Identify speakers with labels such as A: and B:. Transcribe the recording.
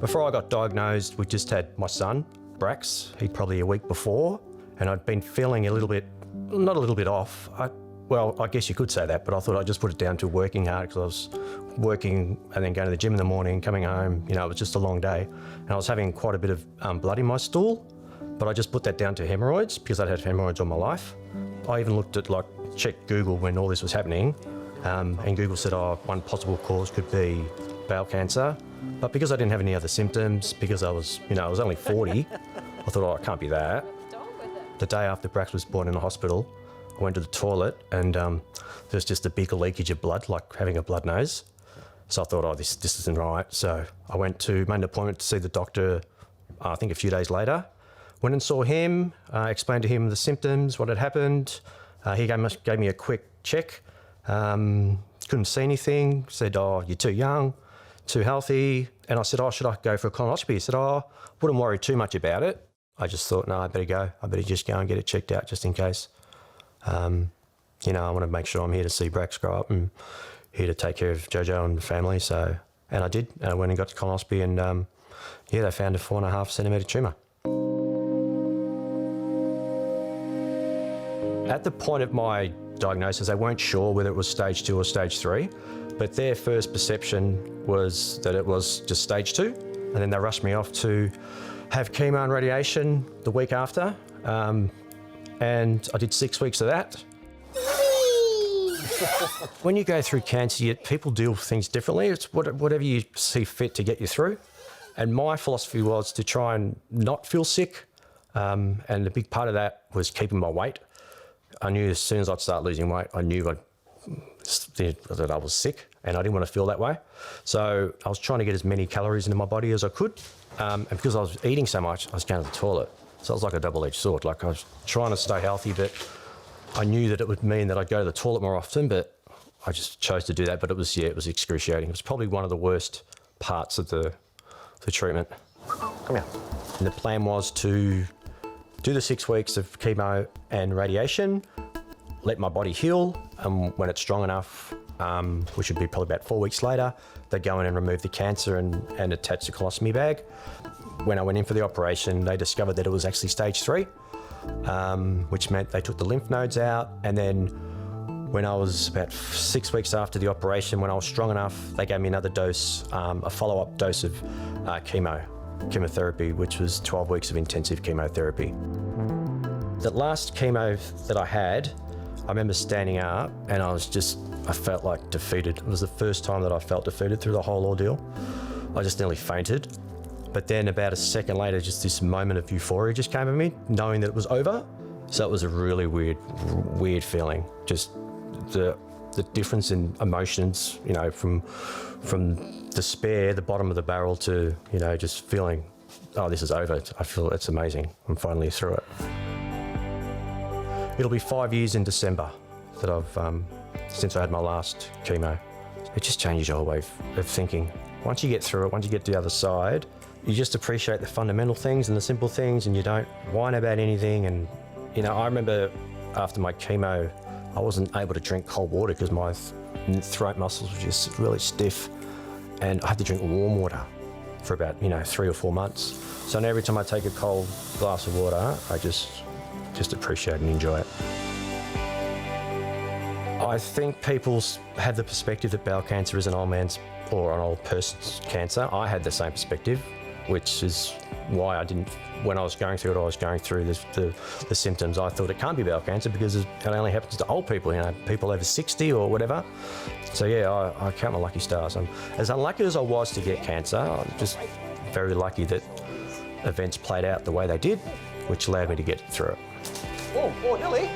A: Before I got diagnosed, we just had my son, Brax. He'd probably a week before, and I'd been feeling a little bit, not a little bit off. Well, I guess you could say that, but I thought I'd just put it down to working hard because I was working and then going to the gym in the morning, coming home, it was just a long day. And I was having quite a bit of blood in my stool, but I just put that down to hemorrhoids because I'd had hemorrhoids all my life. I even looked at, checked Google when all this was happening, and Google said, one possible cause could be bowel cancer. But because I didn't have any other symptoms, because I was, I was only 40, I thought, it can't be that. The day after Brax was born in the hospital, I went to the toilet and there's just a big leakage of blood, like having a blood nose. So I thought, this isn't right. So I made an appointment to see the doctor, I think a few days later. Went and saw him, explained to him the symptoms, what had happened. He gave me a quick check. Couldn't see anything. Said, you're too young, too healthy. And I said, should I go for a colonoscopy? He said, wouldn't worry too much about it. I just thought, no, I better go. I better just go and get it checked out just in case. I want to make sure I'm here to see Brax grow up and here to take care of Jojo and the family. So, and I did. And I went and got the colonoscopy and, they found a 4.5 centimetre tumour. At the point of my diagnosis, they weren't sure whether it was stage 2 or stage 3, but their first perception was that it was just stage 2. And then they rushed me off to have chemo and radiation the week after. And I did 6 weeks of that. When you go through cancer, people deal with things differently. It's whatever you see fit to get you through. And my philosophy was to try and not feel sick. And a big part of that was keeping my weight. I knew as soon as I'd start losing weight, I knew that I was sick and I didn't want to feel that way. So I was trying to get as many calories into my body as I could. And because I was eating so much, I was going to the toilet. So it was like a double-edged sword. I was trying to stay healthy, but I knew that it would mean that I'd go to the toilet more often, but I just chose to do that. But it was excruciating. It was probably one of the worst parts of the treatment. Come here. And the plan was to do the 6 weeks of chemo and radiation, let my body heal, and when it's strong enough, which would be probably about 4 weeks later, they'd go in and remove the cancer and attach the colostomy bag. When I went in for the operation, they discovered that it was actually stage 3, which meant they took the lymph nodes out. And then when I was about 6 weeks after the operation, when I was strong enough, they gave me another dose, a follow-up dose of chemotherapy, which was 12 weeks of intensive chemotherapy. The last chemo that I had, I remember standing up and I felt like defeated. It was the first time that I felt defeated through the whole ordeal. I just nearly fainted. But then about a second later, just this moment of euphoria just came over me, knowing that it was over. So it was a really weird feeling. Just the difference in emotions, from despair, the bottom of the barrel, to, just feeling, this is over. I feel it's amazing. I'm finally through it. It'll be 5 years in December that I've, since I had my last chemo. It just changes your whole way of thinking. Once you get through it, once you get to the other side, you just appreciate the fundamental things and the simple things, and you don't whine about anything. And, I remember after my chemo, I wasn't able to drink cold water because my throat muscles were just really stiff, and I had to drink warm water for about, 3 or 4 months. So now every time I take a cold glass of water, I just appreciate and enjoy it. I think people have the perspective that bowel cancer is an old man's or an old person's cancer. I had the same perspective, which is why when I was going through the symptoms, I thought it can't be bowel cancer because it only happens to old people, people over 60 or whatever. So yeah, I count my lucky stars. I'm as unlucky as I was to get cancer. I'm just very lucky that events played out the way they did, which allowed me to get through it.
B: Oh, Lily.